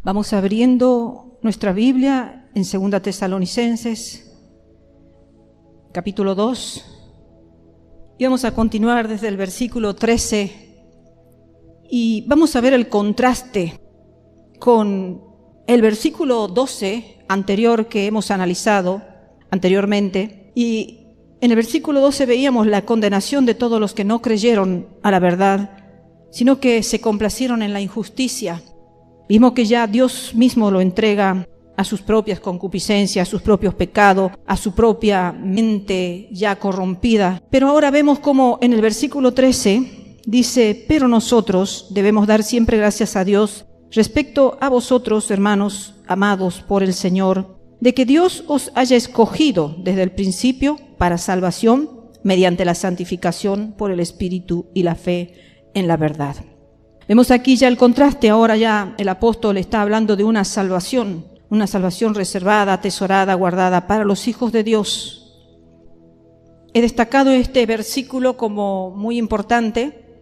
Vamos abriendo nuestra Biblia en 2 Tesalonicenses, capítulo 2, y vamos a continuar desde el versículo 13, y vamos a ver el contraste con el versículo 12 anterior que hemos analizado anteriormente, y en el versículo 12 veíamos la condenación de todos los que no creyeron a la verdad, sino que se complacieron en la injusticia. Vimos que ya Dios mismo lo entrega a sus propias concupiscencias, a sus propios pecados, a su propia mente ya corrompida. Pero ahora vemos como en el versículo 13 dice: pero nosotros debemos dar siempre gracias a Dios respecto a vosotros, hermanos amados por el Señor, de que Dios os haya escogido desde el principio para salvación mediante la santificación por el Espíritu y la fe en la verdad. Vemos aquí ya el contraste. Ahora ya el apóstol está hablando de una salvación reservada, atesorada, guardada para los hijos de Dios. He destacado este versículo como muy importante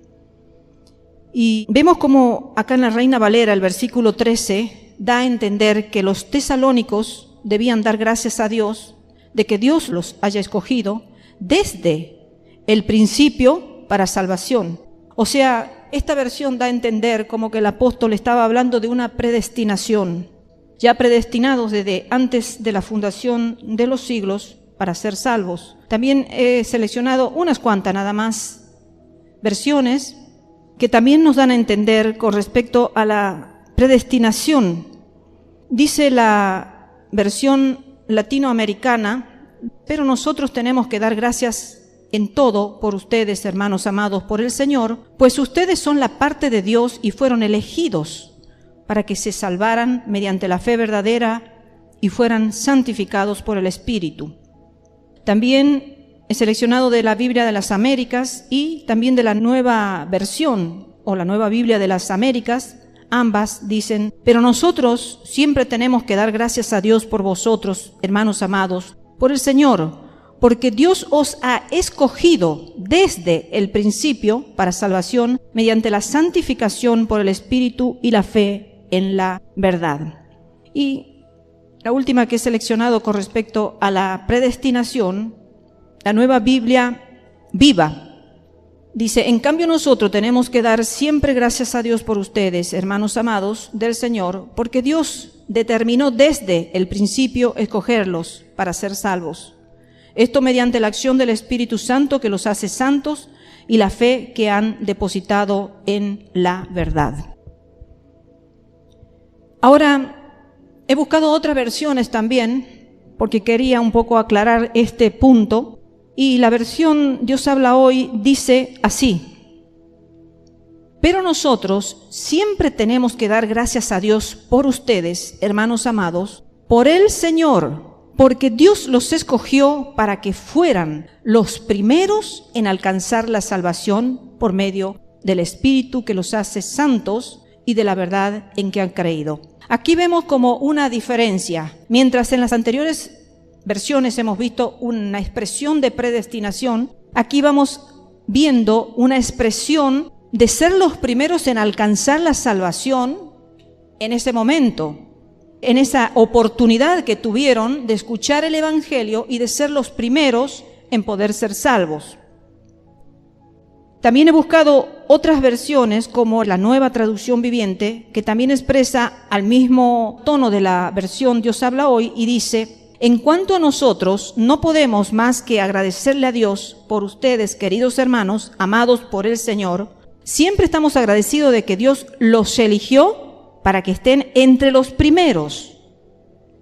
y vemos como acá en la Reina Valera el versículo 13 da a entender que los tesalónicos debían dar gracias a Dios de que Dios los haya escogido desde el principio para salvación. O sea, esta versión da a entender como que el apóstol estaba hablando de una predestinación, ya predestinados desde antes de la fundación de los siglos para ser salvos. También he seleccionado unas cuantas nada más versiones que también nos dan a entender con respecto a la predestinación. Dice la versión latinoamericana: pero nosotros tenemos que dar gracias en todo por ustedes, hermanos amados por el Señor, pues ustedes son la parte de Dios y fueron elegidos para que se salvaran mediante la fe verdadera y fueran santificados por el Espíritu. También he seleccionado de la Biblia de las Américas y también de la Nueva Versión o la Nueva Biblia de las Américas. Ambas dicen: pero nosotros siempre tenemos que dar gracias a Dios por vosotros, hermanos amados, por el Señor, porque Dios os ha escogido desde el principio para salvación mediante la santificación por el Espíritu y la fe en la verdad. Y la última que he seleccionado con respecto a la predestinación, la Nueva Biblia Viva. Dice: en cambio nosotros tenemos que dar siempre gracias a Dios por ustedes, hermanos amados del Señor, porque Dios determinó desde el principio escogerlos para ser salvos. Esto mediante la acción del Espíritu Santo que los hace santos y la fe que han depositado en la verdad. Ahora, he buscado otras versiones también porque quería un poco aclarar este punto. Y la versión Dios habla hoy dice así: pero nosotros siempre tenemos que dar gracias a Dios por ustedes, hermanos amados, por el Señor, porque Dios los escogió para que fueran los primeros en alcanzar la salvación por medio del Espíritu que los hace santos y de la verdad en que han creído. Aquí vemos como una diferencia. Mientras en las anteriores versiones hemos visto una expresión de predestinación, aquí vamos viendo una expresión de ser los primeros en alcanzar la salvación en ese momento, en esa oportunidad que tuvieron de escuchar el Evangelio y de ser los primeros en poder ser salvos. También he buscado otras versiones como la Nueva Traducción Viviente, que también expresa al mismo tono de la versión Dios habla hoy y dice: en cuanto a nosotros, no podemos más que agradecerle a Dios por ustedes, queridos hermanos, amados por el Señor. Siempre estamos agradecidos de que Dios los eligió para que estén entre los primeros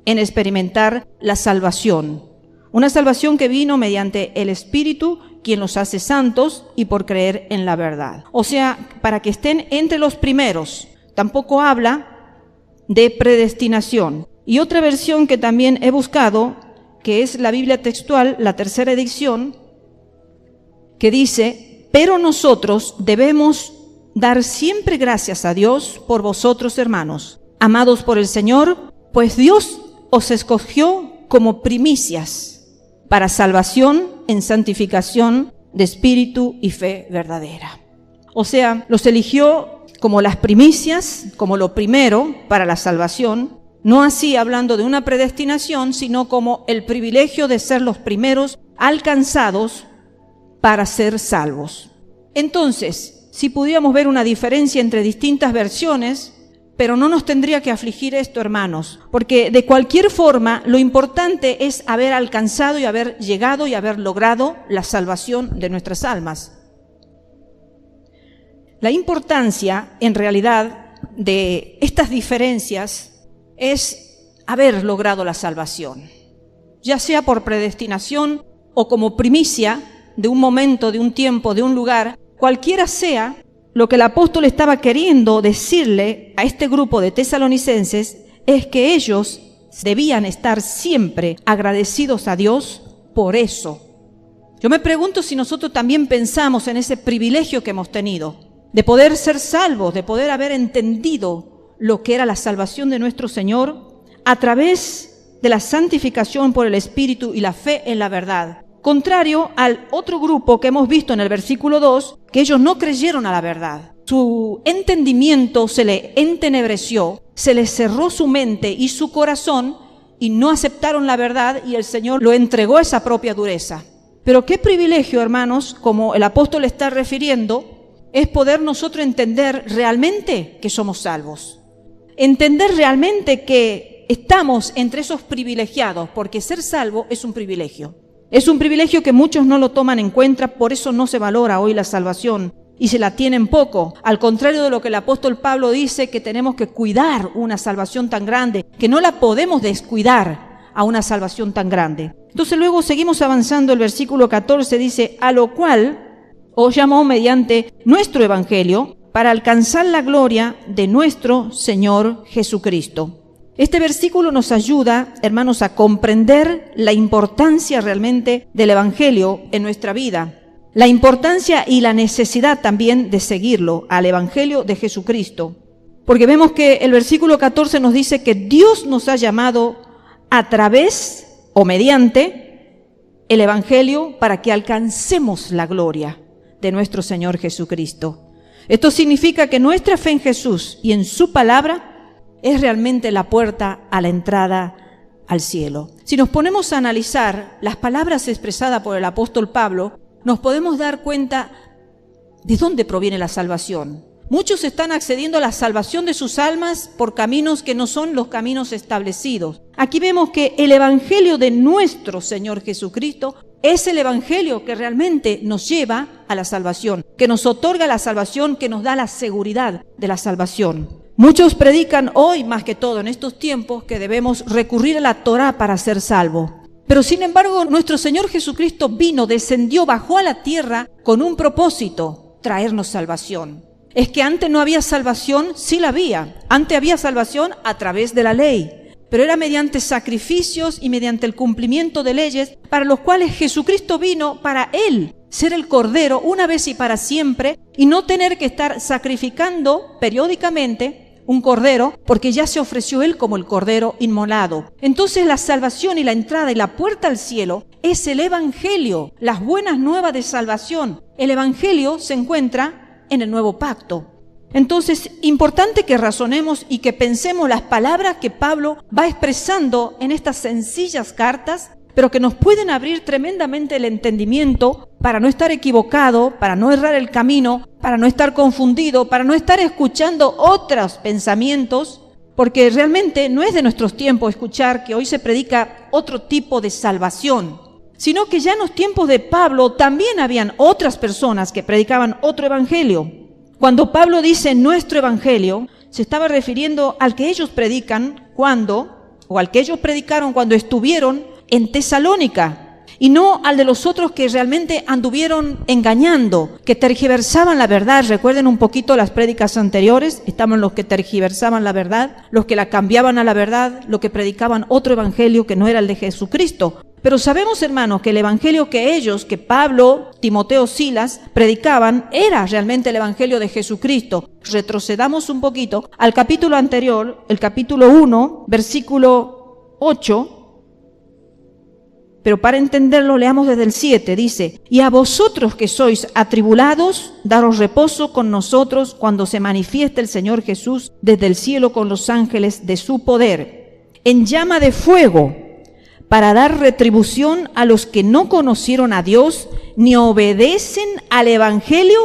en experimentar la salvación. Una salvación que vino mediante el Espíritu, quien los hace santos, y por creer en la verdad. O sea, para que estén entre los primeros. Tampoco habla de predestinación. Y otra versión que también he buscado, que es la Biblia textual, la tercera edición, que dice: pero nosotros debemos dar siempre gracias a Dios por vosotros, hermanos, amados por el Señor, pues Dios os escogió como primicias para salvación en santificación de espíritu y fe verdadera. O sea, los eligió como las primicias, como lo primero para la salvación, no así hablando de una predestinación, sino como el privilegio de ser los primeros alcanzados para ser salvos. Entonces, si pudiéramos ver una diferencia entre distintas versiones, pero no nos tendría que afligir esto, hermanos, porque de cualquier forma lo importante es haber alcanzado y haber llegado y haber logrado la salvación de nuestras almas. La importancia, en realidad, de estas diferencias es haber logrado la salvación, ya sea por predestinación o como primicia de un momento, de un tiempo, de un lugar, cualquiera sea. Lo que el apóstol estaba queriendo decirle a este grupo de tesalonicenses es que ellos debían estar siempre agradecidos a Dios por eso. Yo me pregunto si nosotros también pensamos en ese privilegio que hemos tenido, de poder ser salvos, de poder haber entendido lo que era la salvación de nuestro Señor a través de la santificación por el Espíritu y la fe en la verdad. Contrario al otro grupo que hemos visto en el versículo 2, que ellos no creyeron a la verdad. Su entendimiento se le entenebreció, se les cerró su mente y su corazón y no aceptaron la verdad y el Señor lo entregó a esa propia dureza. Pero qué privilegio, hermanos, como el apóstol está refiriendo, es poder nosotros entender realmente que somos salvos. Entender realmente que estamos entre esos privilegiados, porque ser salvo es un privilegio. Es un privilegio que muchos no lo toman en cuenta, por eso no se valora hoy la salvación y se la tienen poco. Al contrario de lo que el apóstol Pablo dice, que tenemos que cuidar una salvación tan grande, que no la podemos descuidar a una salvación tan grande. Entonces luego seguimos avanzando, el versículo 14 dice, a lo cual os llamó mediante nuestro evangelio para alcanzar la gloria de nuestro Señor Jesucristo. Este versículo nos ayuda, hermanos, a comprender la importancia realmente del Evangelio en nuestra vida, la importancia y la necesidad también de seguirlo, al Evangelio de Jesucristo. Porque vemos que el versículo 14 nos dice que Dios nos ha llamado a través o mediante el Evangelio para que alcancemos la gloria de nuestro Señor Jesucristo. Esto significa que nuestra fe en Jesús y en su palabra es realmente la puerta a la entrada al cielo. Si nos ponemos a analizar las palabras expresadas por el apóstol Pablo, nos podemos dar cuenta de dónde proviene la salvación. Muchos están accediendo a la salvación de sus almas por caminos que no son los caminos establecidos. Aquí vemos que el evangelio de nuestro Señor Jesucristo es el evangelio que realmente nos lleva a la salvación, que nos otorga la salvación, que nos da la seguridad de la salvación. Muchos predican hoy, más que todo en estos tiempos, que debemos recurrir a la Torá para ser salvos. Pero sin embargo, nuestro Señor Jesucristo vino, descendió, bajó a la tierra con un propósito, traernos salvación. Es que antes no había salvación, sí la había. Antes había salvación a través de la ley, pero era mediante sacrificios y mediante el cumplimiento de leyes para los cuales Jesucristo vino para Él ser el Cordero una vez y para siempre y no tener que estar sacrificando periódicamente un cordero, porque ya se ofreció Él como el Cordero inmolado. Entonces la salvación y la entrada y la puerta al cielo es el Evangelio, las buenas nuevas de salvación. El Evangelio se encuentra en el Nuevo Pacto. Entonces, importante que razonemos y que pensemos las palabras que Pablo va expresando en estas sencillas cartas, pero que nos pueden abrir tremendamente el entendimiento para no estar equivocado, para no errar el camino, para no estar confundido, para no estar escuchando otros pensamientos, porque realmente no es de nuestros tiempos escuchar que hoy se predica otro tipo de salvación, sino que ya en los tiempos de Pablo también habían otras personas que predicaban otro evangelio. Cuando Pablo dice nuestro evangelio, se estaba refiriendo al que ellos predican al que ellos predicaron cuando estuvieron en Tesalónica, y no al de los otros que realmente anduvieron engañando, que tergiversaban la verdad. Recuerden un poquito las prédicas anteriores, estaban los que tergiversaban la verdad, los que la cambiaban a la verdad, los que predicaban otro evangelio que no era el de Jesucristo. Pero sabemos, hermanos, que el evangelio que Pablo, Timoteo, Silas, predicaban era realmente el evangelio de Jesucristo. Retrocedamos un poquito al capítulo anterior, el capítulo 1, versículo 8. pero para entenderlo leamos desde el 7, dice: y a vosotros que sois atribulados, daros reposo con nosotros cuando se manifieste el Señor Jesús desde el cielo con los ángeles de su poder, en llama de fuego, para dar retribución a los que no conocieron a Dios ni obedecen al Evangelio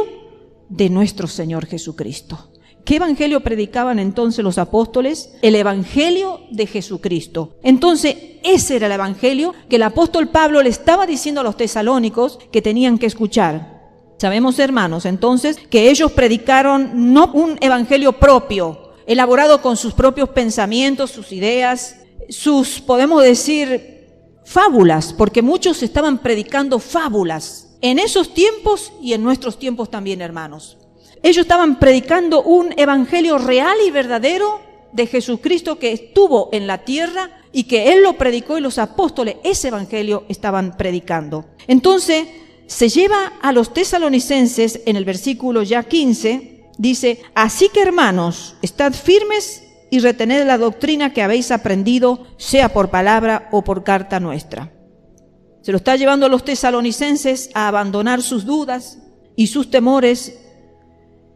de nuestro Señor Jesucristo. ¿Qué evangelio predicaban entonces los apóstoles? El evangelio de Jesucristo. Entonces, ese era el evangelio que el apóstol Pablo le estaba diciendo a los tesalónicos que tenían que escuchar. Sabemos, hermanos, entonces, que ellos predicaron no un evangelio propio, elaborado con sus propios pensamientos, sus ideas, sus, podemos decir, fábulas, porque muchos estaban predicando fábulas en esos tiempos y en nuestros tiempos también, hermanos. Ellos estaban predicando un evangelio real y verdadero de Jesucristo que estuvo en la tierra y que Él lo predicó y los apóstoles ese evangelio estaban predicando. Entonces se lleva a los tesalonicenses en el versículo ya 15, dice: así que hermanos, estad firmes y retened la doctrina que habéis aprendido, sea por palabra o por carta nuestra. Se lo está llevando a los tesalonicenses a abandonar sus dudas y sus temores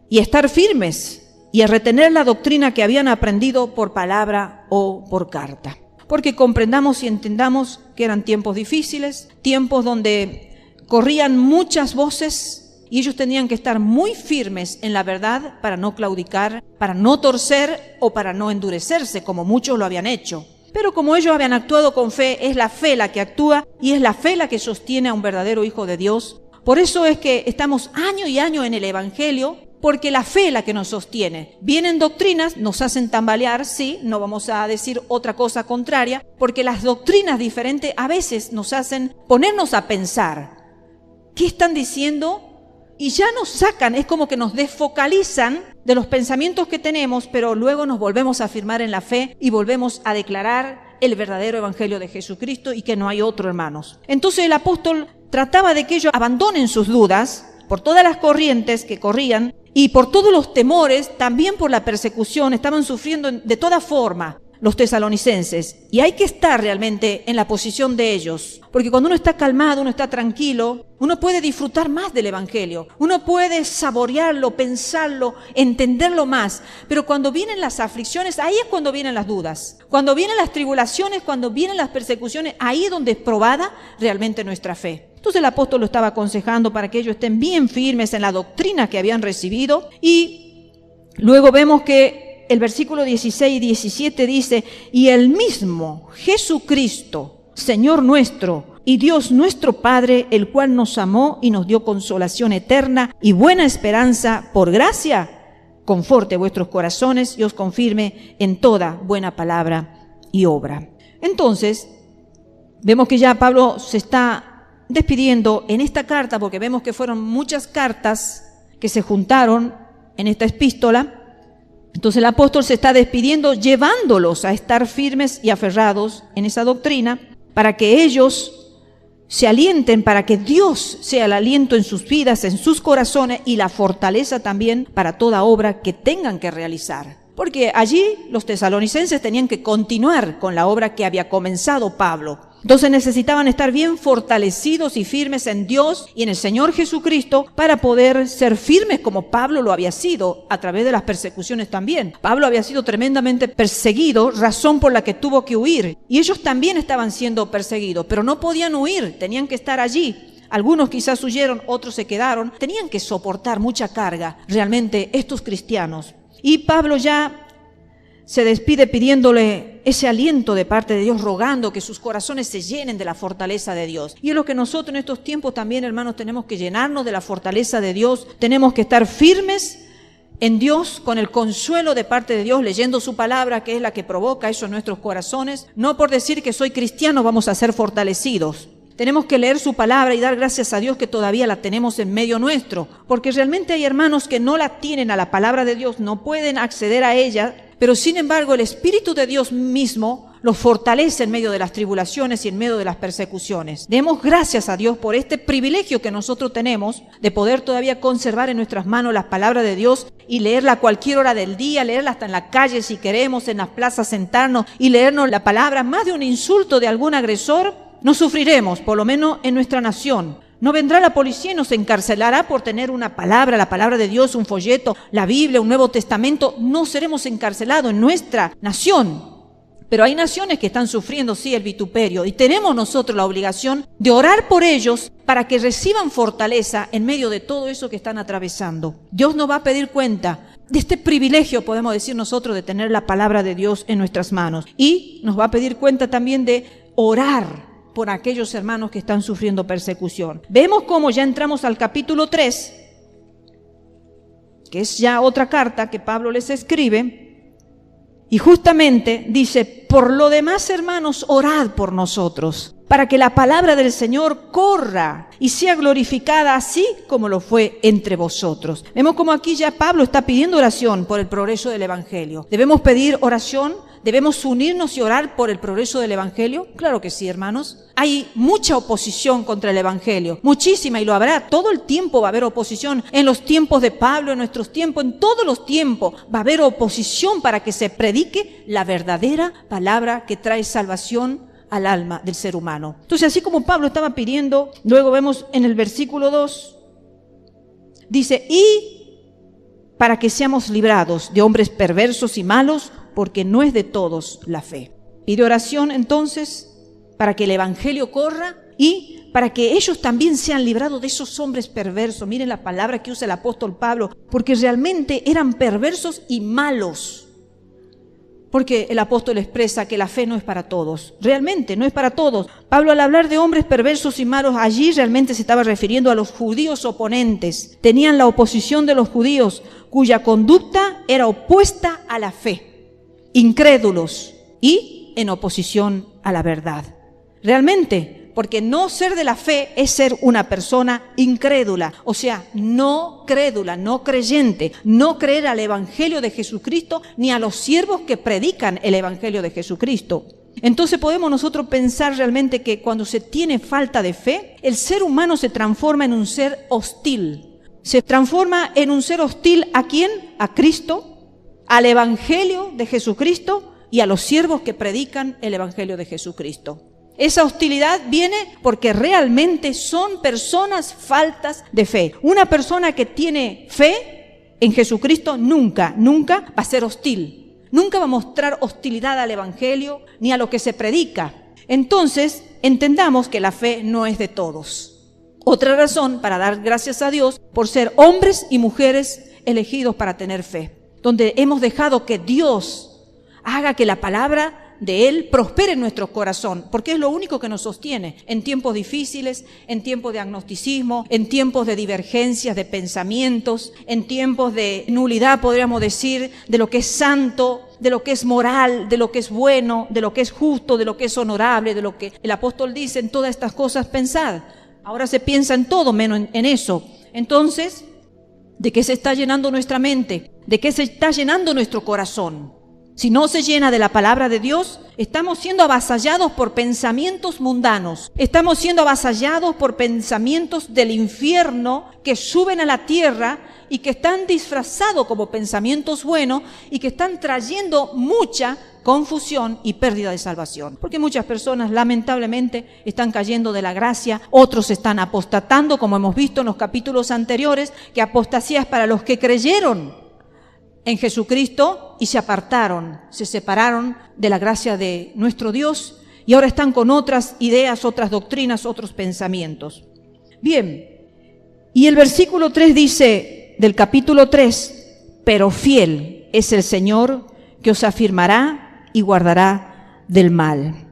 y estar firmes y a retener la doctrina que habían aprendido por palabra o por carta. Porque comprendamos y entendamos que eran tiempos difíciles, tiempos donde corrían muchas voces y ellos tenían que estar muy firmes en la verdad para no claudicar, para no torcer o para no endurecerse como muchos lo habían hecho. Pero como ellos habían actuado con fe, es la fe la que actúa y es la fe la que sostiene a un verdadero hijo de Dios. Por eso es que estamos año y año en el evangelio, porque la fe es la que nos sostiene. Vienen doctrinas, nos hacen tambalear, sí, no vamos a decir otra cosa contraria, porque las doctrinas diferentes a veces nos hacen ponernos a pensar. ¿Qué están diciendo? Y ya nos sacan, es como que nos desfocalizan de los pensamientos que tenemos, pero luego nos volvemos a afirmar en la fe y volvemos a declarar el verdadero evangelio de Jesucristo y que no hay otro, hermanos. Entonces el apóstol trataba de que ellos abandonen sus dudas por todas las corrientes que corrían y por todos los temores, también por la persecución, estaban sufriendo de toda forma los tesalonicenses. Y hay que estar realmente en la posición de ellos, porque cuando uno está calmado, uno está tranquilo, uno puede disfrutar más del evangelio, uno puede saborearlo, pensarlo, entenderlo más. Pero cuando vienen las aflicciones, ahí es cuando vienen las dudas. Cuando vienen las tribulaciones, cuando vienen las persecuciones, ahí es donde es probada realmente nuestra fe. Entonces el apóstol lo estaba aconsejando para que ellos estén bien firmes en la doctrina que habían recibido. Y luego vemos que el versículo 16 y 17 dice: y el mismo Jesucristo, Señor nuestro y Dios nuestro Padre, el cual nos amó y nos dio consolación eterna y buena esperanza por gracia, conforte vuestros corazones y os confirme en toda buena palabra y obra. Entonces, vemos que ya Pablo se está despidiendo en esta carta, porque vemos que fueron muchas cartas que se juntaron en esta epístola. Entonces el apóstol se está despidiendo, llevándolos a estar firmes y aferrados en esa doctrina, para que ellos se alienten, para que Dios sea el aliento en sus vidas, en sus corazones, y la fortaleza también para toda obra que tengan que realizar. Porque allí los tesalonicenses tenían que continuar con la obra que había comenzado Pablo. Entonces necesitaban estar bien fortalecidos y firmes en Dios y en el Señor Jesucristo para poder ser firmes como Pablo lo había sido a través de las persecuciones también. Pablo había sido tremendamente perseguido, razón por la que tuvo que huir. Y ellos también estaban siendo perseguidos, pero no podían huir, tenían que estar allí. Algunos quizás huyeron, otros se quedaron. Tenían que soportar mucha carga realmente estos cristianos. Y Pablo ya se despide pidiéndole ese aliento de parte de Dios, rogando que sus corazones se llenen de la fortaleza de Dios. Y es lo que nosotros en estos tiempos también, hermanos, tenemos que llenarnos de la fortaleza de Dios. Tenemos que estar firmes en Dios, con el consuelo de parte de Dios, leyendo su palabra, que es la que provoca eso en nuestros corazones. No por decir que soy cristiano vamos a ser fortalecidos. Tenemos que leer su palabra y dar gracias a Dios que todavía la tenemos en medio nuestro, porque realmente hay hermanos que no la tienen a la palabra de Dios, no pueden acceder a ella, pero sin embargo el Espíritu de Dios mismo los fortalece en medio de las tribulaciones y en medio de las persecuciones. Demos gracias a Dios por este privilegio que nosotros tenemos de poder todavía conservar en nuestras manos las palabras de Dios y leerla a cualquier hora del día, leerla hasta en la calle si queremos, en las plazas sentarnos y leernos la palabra. Más de un insulto de algún agresor no sufriremos, por lo menos en nuestra nación. No vendrá la policía y nos encarcelará por tener una palabra, la palabra de Dios, un folleto, la Biblia, un Nuevo Testamento. No seremos encarcelados en nuestra nación. Pero hay naciones que están sufriendo, sí, el vituperio. Y tenemos nosotros la obligación de orar por ellos para que reciban fortaleza en medio de todo eso que están atravesando. Dios nos va a pedir cuenta de este privilegio, podemos decir nosotros, de tener la palabra de Dios en nuestras manos. Y nos va a pedir cuenta también de orar por aquellos hermanos que están sufriendo persecución. Vemos cómo ya entramos al capítulo 3, que es ya otra carta que Pablo les escribe. Y justamente dice, por lo demás, hermanos, orad por nosotros, para que la palabra del Señor corra y sea glorificada así como lo fue entre vosotros. Vemos como aquí ya Pablo está pidiendo oración por el progreso del Evangelio. ¿Debemos pedir oración? ¿Debemos unirnos y orar por el progreso del Evangelio? Claro que sí, hermanos. Hay mucha oposición contra el Evangelio, muchísima, y lo habrá. Todo el tiempo va a haber oposición. En los tiempos de Pablo, en nuestros tiempos, en todos los tiempos va a haber oposición para que se predique la verdadera palabra que trae salvación al alma del ser humano. Entonces, así como Pablo estaba pidiendo, luego vemos en el versículo 2, dice, y para que seamos librados de hombres perversos y malos, porque no es de todos la fe. Pide oración entonces para que el Evangelio corra y para que ellos también sean librados de esos hombres perversos. Miren la palabra que usa el apóstol Pablo, porque realmente eran perversos y malos. Porque el apóstol expresa que la fe no es para todos. Realmente no es para todos. Pablo, al hablar de hombres perversos y malos, allí realmente se estaba refiriendo a los judíos oponentes. Tenían la oposición de los judíos, cuya conducta era opuesta a la fe. Incrédulos y en oposición a la verdad. Realmente, porque no ser de la fe es ser una persona incrédula, o sea, no crédula, no creyente, no creer al Evangelio de Jesucristo ni a los siervos que predican el Evangelio de Jesucristo. Entonces podemos nosotros pensar realmente que cuando se tiene falta de fe, el ser humano se transforma en un ser hostil. Se transforma en un ser hostil ¿a quién? A Cristo, al Evangelio de Jesucristo y a los siervos que predican el Evangelio de Jesucristo. Esa hostilidad viene porque realmente son personas faltas de fe. Una persona que tiene fe en Jesucristo nunca va a ser hostil. Nunca va a mostrar hostilidad al Evangelio ni a lo que se predica. Entonces, entendamos que la fe no es de todos. Otra razón para dar gracias a Dios por ser hombres y mujeres elegidos para tener fe, donde hemos dejado que Dios haga que la palabra de Él prospere en nuestro corazón, porque es lo único que nos sostiene en tiempos difíciles, en tiempos de agnosticismo, en tiempos de divergencias de pensamientos, en tiempos de nulidad, podríamos decir, de lo que es santo, de lo que es moral, de lo que es bueno, de lo que es justo, de lo que es honorable, de lo que el apóstol dice, en todas estas cosas pensad. Ahora se piensa en todo menos en eso. Entonces, ¿de qué se está llenando nuestra mente? ¿De qué se está llenando nuestro corazón? Si no se llena de la palabra de Dios, estamos siendo avasallados por pensamientos mundanos. Estamos siendo avasallados por pensamientos del infierno que suben a la tierra y que están disfrazados como pensamientos buenos y que están trayendo mucha confusión y pérdida de salvación. Porque muchas personas lamentablemente están cayendo de la gracia, otros están apostatando, como hemos visto en los capítulos anteriores, que apostasía es para los que creyeron en Jesucristo y se apartaron, se separaron de la gracia de nuestro Dios y ahora están con otras ideas, otras doctrinas, otros pensamientos. Bien, y el versículo 3 dice del capítulo 3, pero fiel es el Señor que os afirmará y guardará del mal.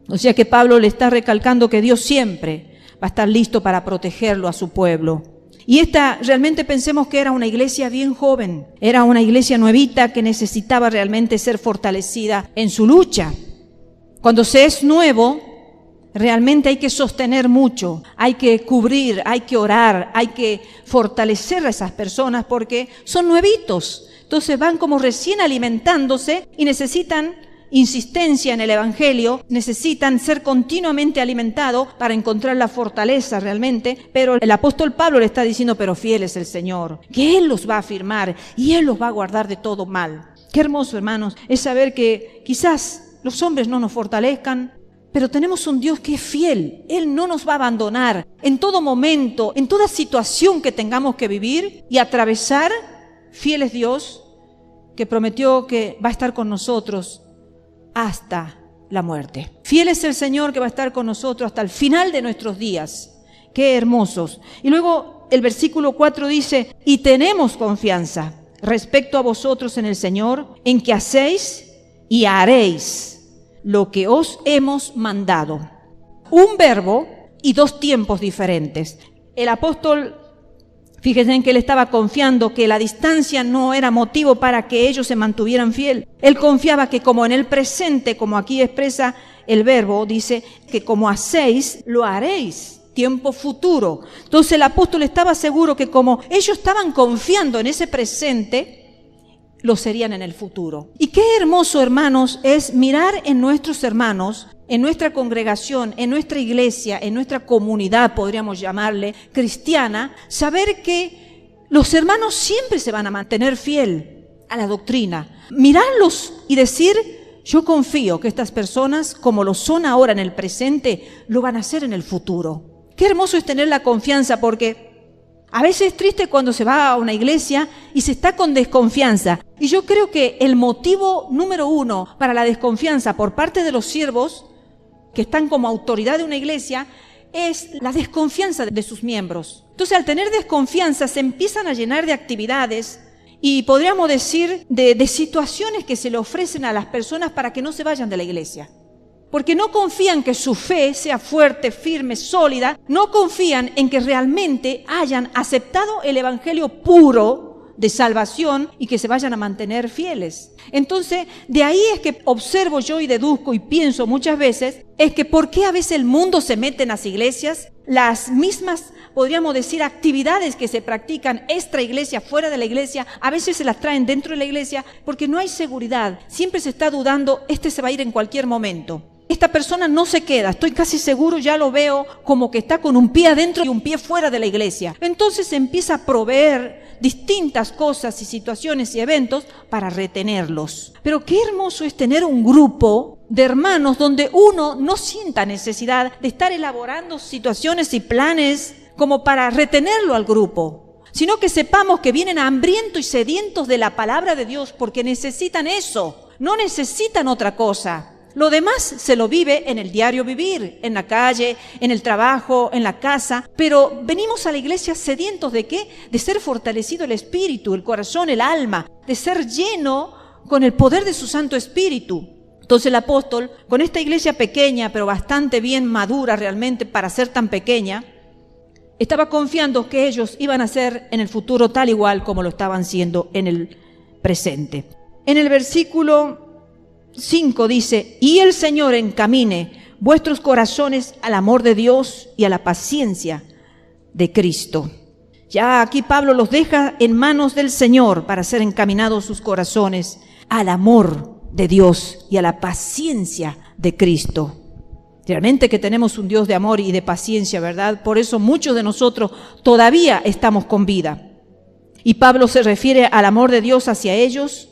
O sea que Pablo le está recalcando que Dios siempre va a estar listo para protegerlo a su pueblo. Y esta realmente pensemos que era una iglesia bien joven, era una iglesia nuevita que necesitaba realmente ser fortalecida en su lucha. Cuando se es nuevo, realmente hay que sostener mucho, hay que cubrir, hay que orar, hay que fortalecer a esas personas porque son nuevitos. Entonces van como recién alimentándose y necesitan insistencia en el Evangelio, necesitan ser continuamente alimentados para encontrar la fortaleza realmente, pero el apóstol Pablo le está diciendo, pero fiel es el Señor, que Él los va a afirmar y Él los va a guardar de todo mal. Qué hermoso, hermanos, es saber que quizás los hombres no nos fortalezcan, Pero tenemos un Dios que es fiel. Él no nos va a abandonar en todo momento, en toda situación que tengamos que vivir y atravesar. Fiel es Dios, que prometió que va a estar con nosotros hasta la muerte. Fiel es el Señor, que va a estar con nosotros hasta el final de nuestros días. Qué hermosos. Y luego el versículo 4 dice: y tenemos confianza respecto a vosotros en el Señor, en que hacéis y haréis lo que os hemos mandado. Un verbo y dos tiempos diferentes. El apóstol, fíjense en que él estaba confiando que la distancia no era motivo para que ellos se mantuvieran fiel. Él confiaba que como en el presente, como aquí expresa el verbo, dice que como hacéis, lo haréis. Tiempo futuro. Entonces el apóstol estaba seguro que como ellos estaban confiando en ese presente, lo serían en el futuro. Y qué hermoso, hermanos, es mirar en nuestros hermanos, en nuestra congregación, en nuestra iglesia, en nuestra comunidad, podríamos llamarle, cristiana, saber que los hermanos siempre se van a mantener fiel a la doctrina. Mirarlos y decir: yo confío que estas personas, como lo son ahora en el presente, lo van a hacer en el futuro. Qué hermoso es tener la confianza, porque a veces es triste cuando se va a una iglesia y se está con desconfianza. Y yo creo que el motivo número uno para la desconfianza por parte de los siervos, que están como autoridad de una iglesia, es la desconfianza de sus miembros. Entonces, al tener desconfianza, se empiezan a llenar de actividades y podríamos decir de situaciones que se le ofrecen a las personas para que no se vayan de la iglesia. Porque no confían que su fe sea fuerte, firme, sólida. No confían en que realmente hayan aceptado el evangelio puro de salvación y que se vayan a mantener fieles. Entonces, de ahí es que observo yo y deduzco y pienso muchas veces, es que ¿por qué a veces el mundo se mete en las iglesias? Las mismas, podríamos decir, actividades que se practican extra iglesia, fuera de la iglesia, a veces se las traen dentro de la iglesia porque no hay seguridad. Siempre se está dudando, se va a ir en cualquier momento. Esta persona no se queda, estoy casi seguro, ya lo veo como que está con un pie adentro y un pie fuera de la iglesia. Entonces se empieza a proveer distintas cosas y situaciones y eventos para retenerlos. Pero qué hermoso es tener un grupo de hermanos donde uno no sienta necesidad de estar elaborando situaciones y planes como para retenerlo al grupo, sino que sepamos que vienen hambrientos y sedientos de la palabra de Dios porque necesitan eso, no necesitan otra cosa. Lo demás se lo vive en el diario vivir, en la calle, en el trabajo, en la casa. Pero venimos a la iglesia sedientos ¿de qué? De ser fortalecido el espíritu, el corazón, el alma, de ser lleno con el poder de su Santo Espíritu. Entonces el apóstol, con esta iglesia pequeña, pero bastante bien madura realmente para ser tan pequeña, estaba confiando que ellos iban a ser en el futuro tal igual como lo estaban siendo en el presente. En el versículo 5 dice: y el Señor encamine vuestros corazones al amor de Dios y a la paciencia de Cristo. Ya aquí Pablo los deja en manos del Señor para ser encaminados sus corazones al amor de Dios y a la paciencia de Cristo. Realmente que tenemos un Dios de amor y de paciencia, ¿verdad? Por eso muchos de nosotros todavía estamos con vida. Y Pablo se refiere al amor de Dios hacia ellos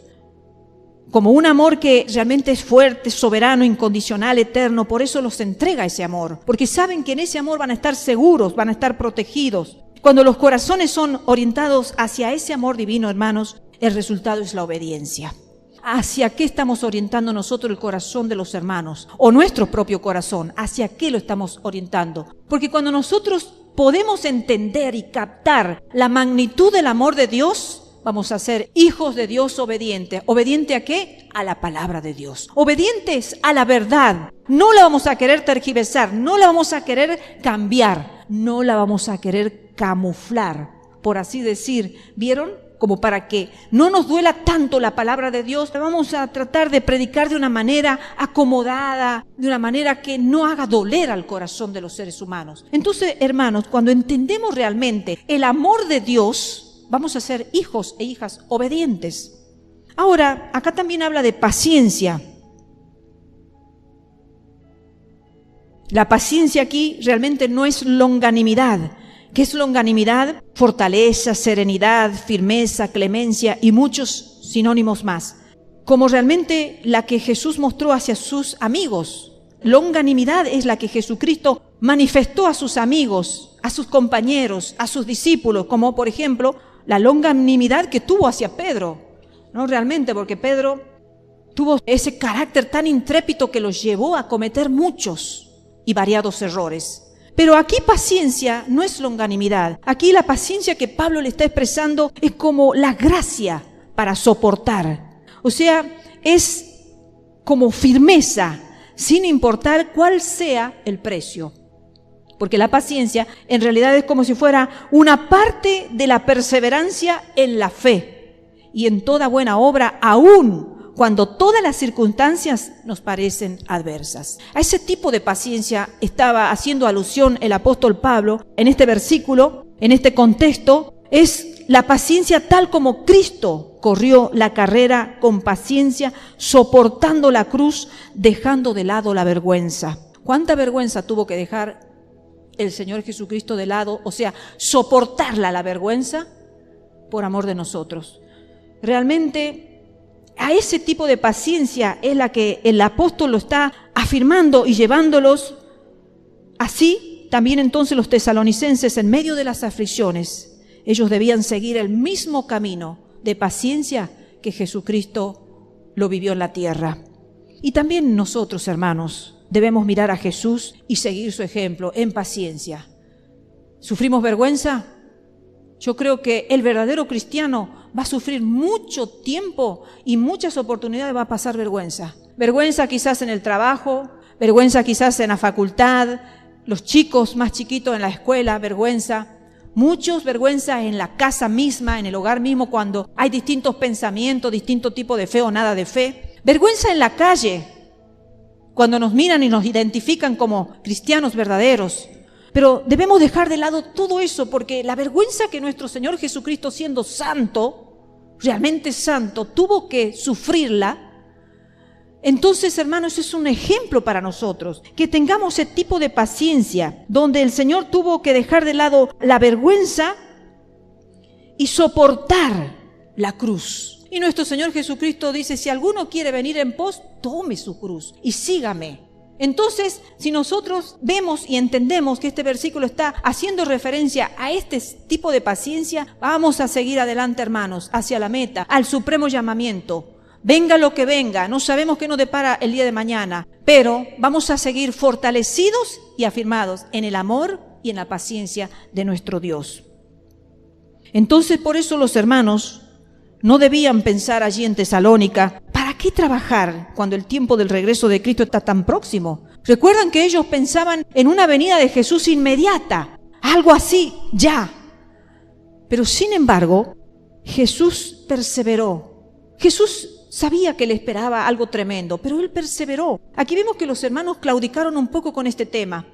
como un amor que realmente es fuerte, soberano, incondicional, eterno. Por eso los entrega ese amor, porque saben que en ese amor van a estar seguros, van a estar protegidos. Cuando los corazones son orientados hacia ese amor divino, hermanos, el resultado es la obediencia. ¿Hacia qué estamos orientando nosotros el corazón de los hermanos? O nuestro propio corazón, ¿hacia qué lo estamos orientando? Porque cuando nosotros podemos entender y captar la magnitud del amor de Dios, vamos a ser hijos de Dios obedientes. ¿Obediente a qué? A la palabra de Dios. Obedientes a la verdad. No la vamos a querer tergiversar, no la vamos a querer cambiar, no la vamos a querer camuflar, por así decir. ¿Vieron? Como para que no nos duela tanto la palabra de Dios, la vamos a tratar de predicar de una manera acomodada, de una manera que no haga doler al corazón de los seres humanos. Entonces, hermanos, cuando entendemos realmente el amor de Dios, vamos a ser hijos e hijas obedientes. Ahora, acá también habla de paciencia. La paciencia aquí realmente no es longanimidad. ¿Qué es longanimidad? Fortaleza, serenidad, firmeza, clemencia y muchos sinónimos más. Como realmente la que Jesús mostró hacia sus amigos, longanimidad es la que Jesucristo manifestó a sus amigos, a sus compañeros, a sus discípulos, como por ejemplo la longanimidad que tuvo hacia Pedro. No realmente, porque Pedro tuvo ese carácter tan intrépido que los llevó a cometer muchos y variados errores. Pero aquí paciencia no es longanimidad. Aquí la paciencia que Pablo le está expresando es como la gracia para soportar. O sea, es como firmeza, sin importar cuál sea el precio. Porque la paciencia en realidad es como si fuera una parte de la perseverancia en la fe y en toda buena obra, aún cuando todas las circunstancias nos parecen adversas. A ese tipo de paciencia estaba haciendo alusión el apóstol Pablo en este versículo, en este contexto. Es la paciencia tal como Cristo corrió la carrera con paciencia, soportando la cruz, dejando de lado la vergüenza. ¿Cuánta vergüenza tuvo que dejar el Señor Jesucristo de lado? O sea, soportarla la vergüenza por amor de nosotros. Realmente, a ese tipo de paciencia es la que el apóstol lo está afirmando y llevándolos. Así, también entonces los tesalonicenses, en medio de las aflicciones, ellos debían seguir el mismo camino de paciencia que Jesucristo lo vivió en la tierra. Y también nosotros, hermanos, debemos mirar a Jesús y seguir su ejemplo en paciencia. ¿Sufrimos vergüenza? Yo creo que el verdadero cristiano va a sufrir mucho tiempo y muchas oportunidades, va a pasar vergüenza. Vergüenza quizás en el trabajo, vergüenza quizás en la facultad, los chicos más chiquitos en la escuela, vergüenza. Muchos vergüenza en la casa misma, en el hogar mismo, cuando hay distintos pensamientos, distinto tipo de fe o nada de fe. Vergüenza en la calle, cuando nos miran y nos identifican como cristianos verdaderos. Pero debemos dejar de lado todo eso, porque la vergüenza que nuestro Señor Jesucristo, siendo santo, realmente santo, tuvo que sufrirla. Entonces, hermanos, es un ejemplo para nosotros, que tengamos ese tipo de paciencia, donde el Señor tuvo que dejar de lado la vergüenza y soportar la cruz. Y nuestro Señor Jesucristo dice, si alguno quiere venir en pos, tome su cruz y sígame. Entonces, si nosotros vemos y entendemos que este versículo está haciendo referencia a este tipo de paciencia, vamos a seguir adelante, hermanos, hacia la meta, al supremo llamamiento. Venga lo que venga, no sabemos qué nos depara el día de mañana, pero vamos a seguir fortalecidos y afirmados en el amor y en la paciencia de nuestro Dios. Entonces, por eso los hermanos no debían pensar allí en Tesalónica, ¿para qué trabajar cuando el tiempo del regreso de Cristo está tan próximo? Recuerdan que ellos pensaban en una venida de Jesús inmediata, algo así, ya. Pero sin embargo, Jesús perseveró. Jesús sabía que le esperaba algo tremendo, pero Él perseveró. Aquí vemos que los hermanos claudicaron un poco con este tema,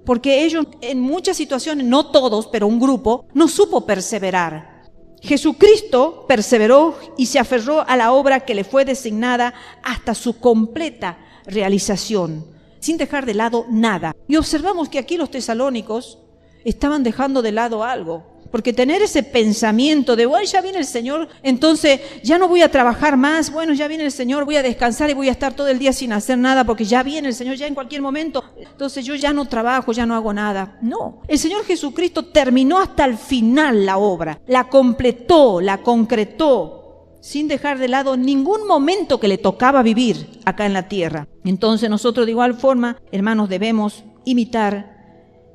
porque ellos en muchas situaciones, no todos, pero un grupo, no supo perseverar. Jesucristo perseveró y se aferró a la obra que le fue designada hasta su completa realización, sin dejar de lado nada. Y observamos que aquí los tesalónicos estaban dejando de lado algo, porque tener ese pensamiento de, bueno, ya viene el Señor, entonces ya no voy a trabajar más, bueno, ya viene el Señor, voy a descansar y voy a estar todo el día sin hacer nada, porque ya viene el Señor, ya en cualquier momento, entonces yo ya no trabajo, ya no hago nada. No, el Señor Jesucristo terminó hasta el final la obra, la completó, la concretó, sin dejar de lado ningún momento que le tocaba vivir acá en la tierra. Entonces nosotros de igual forma, hermanos, debemos imitar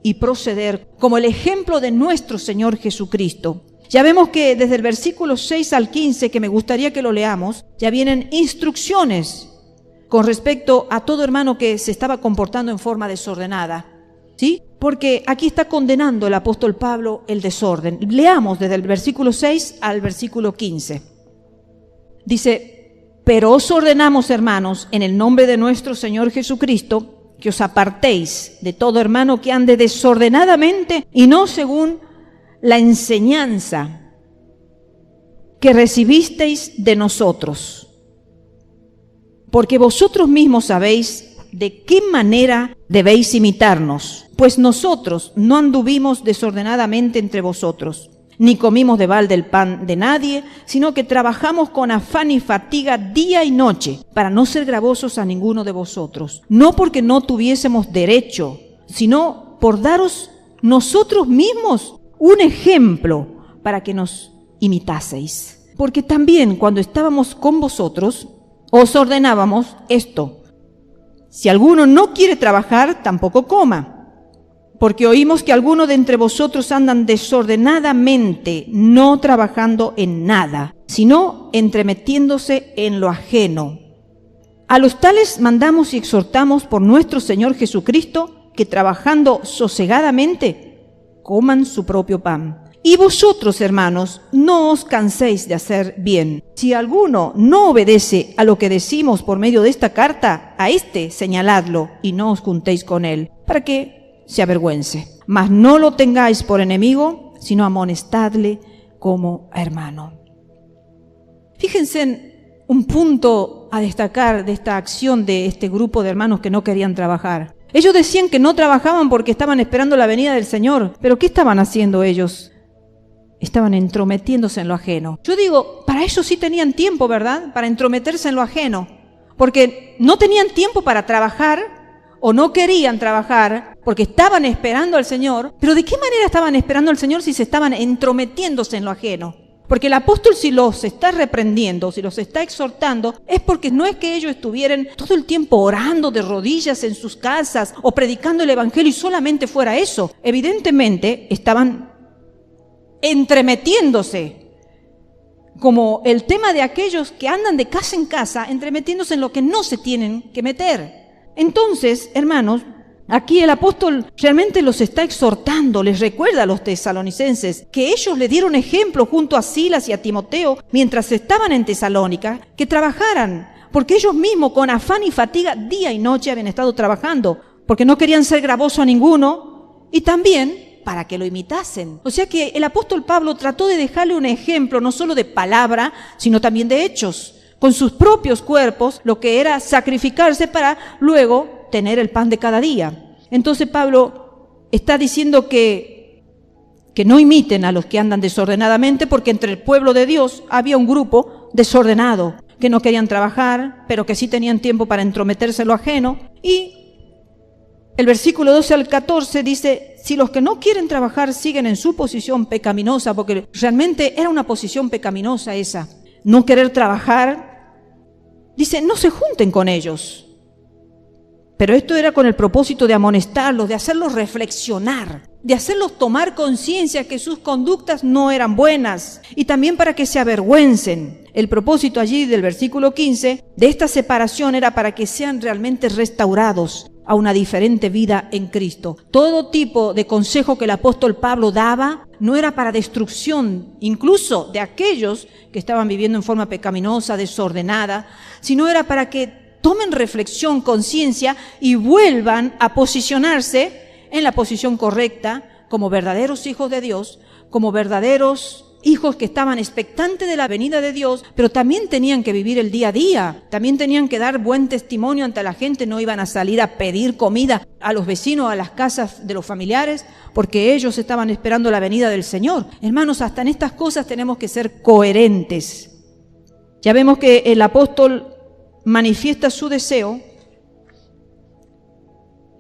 y proceder como el ejemplo de nuestro Señor Jesucristo. Ya vemos que desde el versículo 6 al 15, que me gustaría que lo leamos, ya vienen instrucciones con respecto a todo hermano que se estaba comportando en forma desordenada, ¿sí? Porque aquí está condenando el apóstol Pablo el desorden. Leamos desde el versículo 6 al versículo 15. Dice, pero os ordenamos, hermanos, en el nombre de nuestro Señor Jesucristo, que os apartéis de todo hermano que ande desordenadamente y no según la enseñanza que recibisteis de nosotros. Porque vosotros mismos sabéis de qué manera debéis imitarnos, pues nosotros no anduvimos desordenadamente entre vosotros, ni comimos de balde el pan de nadie, sino que trabajamos con afán y fatiga día y noche, para no ser gravosos a ninguno de vosotros. No porque no tuviésemos derecho, sino por daros nosotros mismos un ejemplo para que nos imitaseis. Porque también cuando estábamos con vosotros, os ordenábamos esto: si alguno no quiere trabajar, tampoco coma. Porque oímos que algunos de entre vosotros andan desordenadamente, no trabajando en nada, sino entremetiéndose en lo ajeno. A los tales mandamos y exhortamos por nuestro Señor Jesucristo, que trabajando sosegadamente, coman su propio pan. Y vosotros, hermanos, no os canséis de hacer bien. Si alguno no obedece a lo que decimos por medio de esta carta, a éste señaladlo y no os juntéis con él, para que se avergüence. Mas no lo tengáis por enemigo, sino amonestadle como hermano. Fíjense en un punto a destacar de esta acción de este grupo de hermanos que no querían trabajar. Ellos decían que no trabajaban porque estaban esperando la venida del Señor. ¿Pero qué estaban haciendo ellos? Estaban entrometiéndose en lo ajeno. Yo digo, para ellos sí tenían tiempo, ¿verdad? Para entrometerse en lo ajeno. Porque no tenían tiempo para trabajar, o no querían trabajar porque estaban esperando al Señor. Pero ¿de qué manera estaban esperando al Señor si se estaban entrometiéndose en lo ajeno? Porque el apóstol, si los está reprendiendo, si los está exhortando, es porque no es que ellos estuvieran todo el tiempo orando de rodillas en sus casas o predicando el evangelio y solamente fuera eso. Evidentemente estaban entremetiéndose, como el tema de aquellos que andan de casa en casa, entremetiéndose en lo que no se tienen que meter. Entonces, hermanos, aquí el apóstol realmente los está exhortando, les recuerda a los tesalonicenses que ellos le dieron ejemplo junto a Silas y a Timoteo mientras estaban en Tesalónica, que trabajaran, porque ellos mismos con afán y fatiga día y noche habían estado trabajando, porque no querían ser gravosos a ninguno y también para que lo imitasen. O sea que el apóstol Pablo trató de dejarle un ejemplo no solo de palabra, sino también de hechos, con sus propios cuerpos, lo que era sacrificarse para luego tener el pan de cada día. Entonces Pablo está diciendo que no imiten a los que andan desordenadamente, porque entre el pueblo de Dios había un grupo desordenado, que no querían trabajar, pero que sí tenían tiempo para entrometerse en lo ajeno. Y el versículo 12 al 14 dice: si los que no quieren trabajar siguen en su posición pecaminosa, porque realmente era una posición pecaminosa esa, no querer trabajar, dice, no se junten con ellos. Pero esto era con el propósito de amonestarlos, de hacerlos reflexionar, de hacerlos tomar conciencia que sus conductas no eran buenas y también para que se avergüencen. El propósito allí del versículo 15 de esta separación era para que sean realmente restaurados a una diferente vida en Cristo. Todo tipo de consejo que el apóstol Pablo daba no era para destrucción, incluso de aquellos que estaban viviendo en forma pecaminosa, desordenada, sino era para que tomen reflexión, conciencia y vuelvan a posicionarse en la posición correcta como verdaderos hijos de Dios, como verdaderos hijos que estaban expectantes de la venida de Dios, pero también tenían que vivir el día a día, también tenían que dar buen testimonio ante la gente, no iban a salir a pedir comida a los vecinos, a las casas de los familiares, porque ellos estaban esperando la venida del Señor. Hermanos, hasta en estas cosas tenemos que ser coherentes. Ya vemos que el apóstol manifiesta su deseo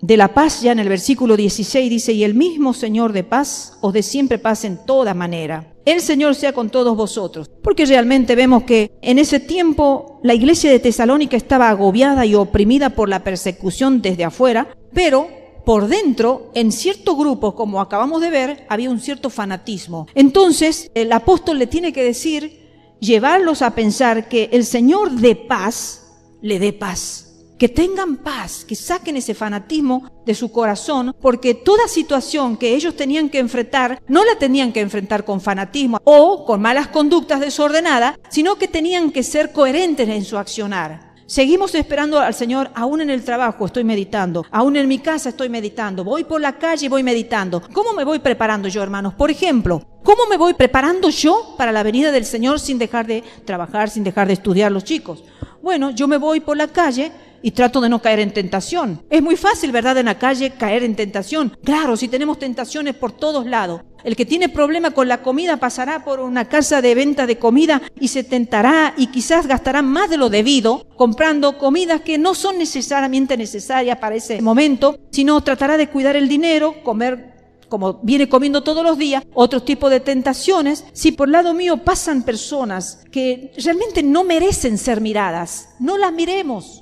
de la paz, ya en el versículo 16 dice: y el mismo Señor de paz os dé siempre paz en toda manera. El Señor sea con todos vosotros. Porque realmente vemos que en ese tiempo la iglesia de Tesalónica estaba agobiada y oprimida por la persecución desde afuera, pero por dentro, en ciertos grupos, como acabamos de ver, había un cierto fanatismo. Entonces, el apóstol le tiene que decir, llevarlos a pensar que el Señor de paz le dé paz. Que tengan paz, que saquen ese fanatismo de su corazón, porque toda situación que ellos tenían que enfrentar, no la tenían que enfrentar con fanatismo o con malas conductas desordenadas, sino que tenían que ser coherentes en su accionar. Seguimos esperando al Señor, aún en el trabajo estoy meditando, aún en mi casa estoy meditando, voy por la calle y voy meditando. ¿Cómo me voy preparando yo, hermanos? Por ejemplo, ¿cómo me voy preparando yo para la venida del Señor sin dejar de trabajar, sin dejar de estudiar los chicos? Bueno, yo me voy por la calle y trato de no caer en tentación. Es muy fácil, ¿verdad?, en la calle caer en tentación. Claro, si tenemos tentaciones por todos lados. El que tiene problema con la comida pasará por una casa de venta de comida y se tentará y quizás gastará más de lo debido comprando comidas que no son necesariamente necesarias para ese momento, sino tratará de cuidar el dinero, comer como viene comiendo todos los días, otro tipo de tentaciones. Si por lado mío pasan personas que realmente no merecen ser miradas, no las miremos.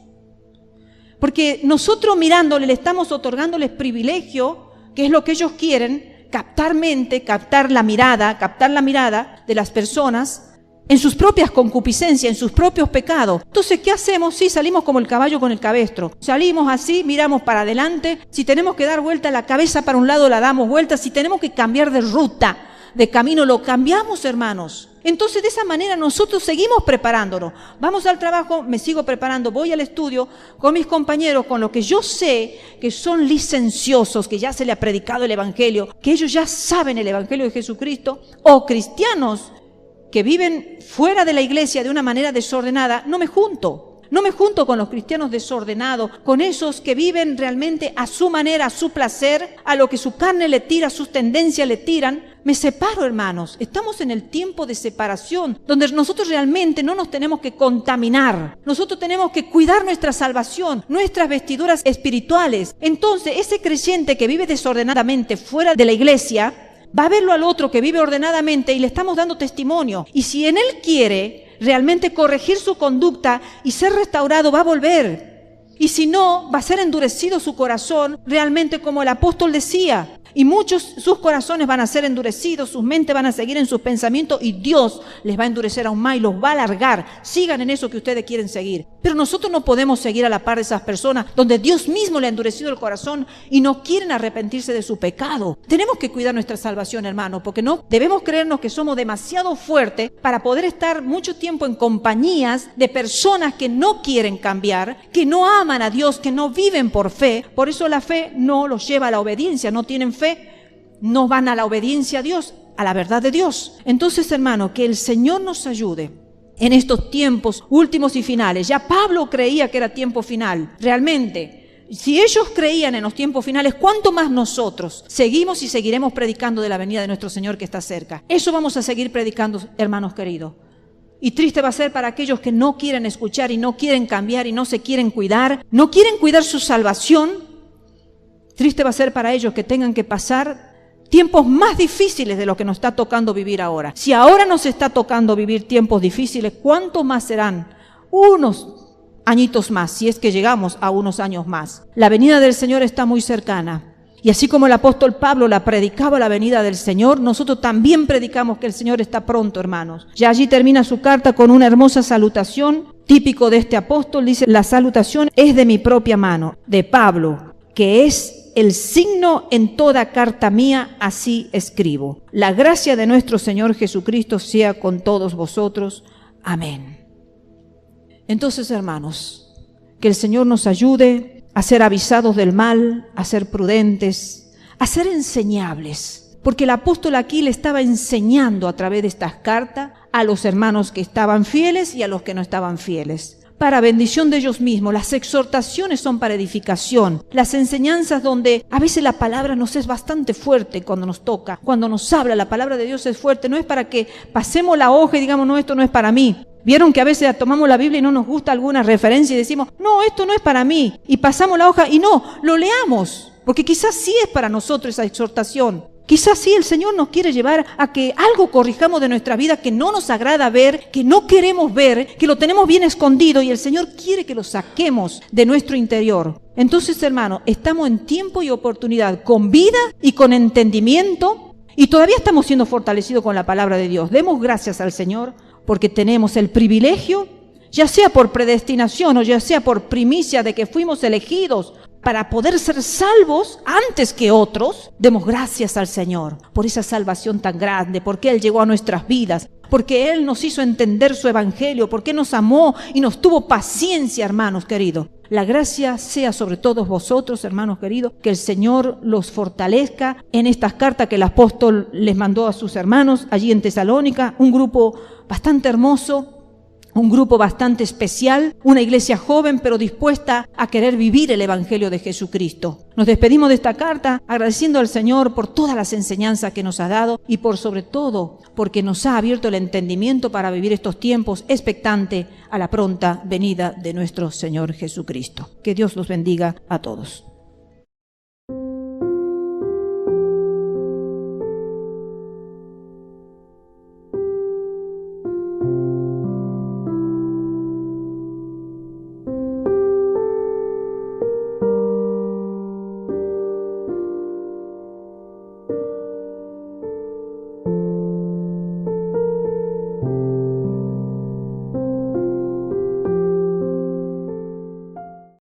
Porque nosotros mirándole le estamos otorgándoles privilegio, que es lo que ellos quieren, captar mente, captar la mirada de las personas en sus propias concupiscencias, en sus propios pecados. Entonces, ¿qué hacemos? Sí, salimos como el caballo con el cabestro. Salimos así, miramos para adelante. Si tenemos que dar vuelta la cabeza para un lado, la damos vuelta. Si tenemos que cambiar de ruta, de camino, lo cambiamos, hermanos. Entonces, de esa manera nosotros seguimos preparándonos. Vamos al trabajo, me sigo preparando, voy al estudio con mis compañeros, con lo que yo sé que son licenciosos, que ya se le ha predicado el Evangelio, que ellos ya saben el Evangelio de Jesucristo, o cristianos que viven fuera de la iglesia de una manera desordenada. No me junto con los cristianos desordenados, con esos que viven realmente a su manera, a su placer, a lo que su carne le tira, sus tendencias le tiran. Me separo, hermanos. Estamos en el tiempo de separación, donde nosotros realmente no nos tenemos que contaminar. Nosotros tenemos que cuidar nuestra salvación, nuestras vestiduras espirituales. Entonces, ese creyente que vive desordenadamente fuera de la iglesia, va a verlo al otro que vive ordenadamente y le estamos dando testimonio. Y si en él quiere realmente corregir su conducta y ser restaurado, va a volver. Y si no, va a ser endurecido su corazón, realmente como el apóstol decía. Y muchos, sus corazones van a ser endurecidos, sus mentes van a seguir en sus pensamientos y Dios les va a endurecer aún más y los va a alargar. Sigan en eso que ustedes quieren seguir. Pero nosotros no podemos seguir a la par de esas personas donde Dios mismo le ha endurecido el corazón y no quieren arrepentirse de su pecado. Tenemos que cuidar nuestra salvación, hermano, porque no debemos creernos que somos demasiado fuertes para poder estar mucho tiempo en compañías de personas que no quieren cambiar, que no aman a Dios, que no viven por fe. Por eso la fe no los lleva a la obediencia, no tienen fe, no van a la obediencia a Dios, a la verdad de Dios. Entonces, hermano, que el Señor nos ayude en estos tiempos últimos y finales. Ya Pablo creía que era tiempo final. Realmente, si ellos creían en los tiempos finales, ¿cuánto más nosotros seguimos y seguiremos predicando de la venida de nuestro Señor que está cerca? Eso vamos a seguir predicando, hermanos queridos. Y triste va a ser para aquellos que no quieren escuchar y no quieren cambiar y no se quieren cuidar, no quieren cuidar su salvación. Triste va a ser para ellos que tengan que pasar tiempos más difíciles de lo que nos está tocando vivir ahora. Si ahora nos está tocando vivir tiempos difíciles, ¿cuántos más serán? Unos añitos más, si es que llegamos a unos años más. La venida del Señor está muy cercana. Y así como el apóstol Pablo la predicaba la venida del Señor, nosotros también predicamos que el Señor está pronto, hermanos. Ya allí termina su carta con una hermosa salutación, típico de este apóstol. Dice, la salutación es de mi propia mano, de Pablo, que es el signo en toda carta mía, así escribo. La gracia de nuestro Señor Jesucristo sea con todos vosotros. Amén. Entonces, hermanos, que el Señor nos ayude a ser avisados del mal, a ser prudentes, a ser enseñables. Porque el apóstol aquí le estaba enseñando a través de estas cartas a los hermanos que estaban fieles y a los que no estaban fieles, para bendición de ellos mismos. Las exhortaciones son para edificación. Las enseñanzas donde a veces la palabra nos es bastante fuerte cuando nos toca, cuando nos habla, la palabra de Dios es fuerte. No es para que pasemos la hoja y digamos, no, esto no es para mí. Vieron que a veces tomamos la Biblia y no nos gusta alguna referencia y decimos, no, esto no es para mí. Y pasamos la hoja y no, lo leamos, porque quizás sí es para nosotros esa exhortación. Quizás sí el Señor nos quiere llevar a que algo corrijamos de nuestra vida que no nos agrada ver, que no queremos ver, que lo tenemos bien escondido y el Señor quiere que lo saquemos de nuestro interior. Entonces, hermano, estamos en tiempo y oportunidad, con vida y con entendimiento, y todavía estamos siendo fortalecidos con la palabra de Dios. Demos gracias al Señor porque tenemos el privilegio, ya sea por predestinación o ya sea por primicia de que fuimos elegidos para poder ser salvos antes que otros. Demos gracias al Señor por esa salvación tan grande, porque Él llegó a nuestras vidas, porque Él nos hizo entender su evangelio, porque nos amó y nos tuvo paciencia, hermanos queridos. La gracia sea sobre todos vosotros, hermanos queridos, que el Señor los fortalezca en estas cartas que el apóstol les mandó a sus hermanos allí en Tesalónica, un grupo bastante hermoso, un grupo bastante especial, una iglesia joven pero dispuesta a querer vivir el Evangelio de Jesucristo. Nos despedimos de esta carta agradeciendo al Señor por todas las enseñanzas que nos ha dado y por sobre todo porque nos ha abierto el entendimiento para vivir estos tiempos expectante a la pronta venida de nuestro Señor Jesucristo. Que Dios los bendiga a todos.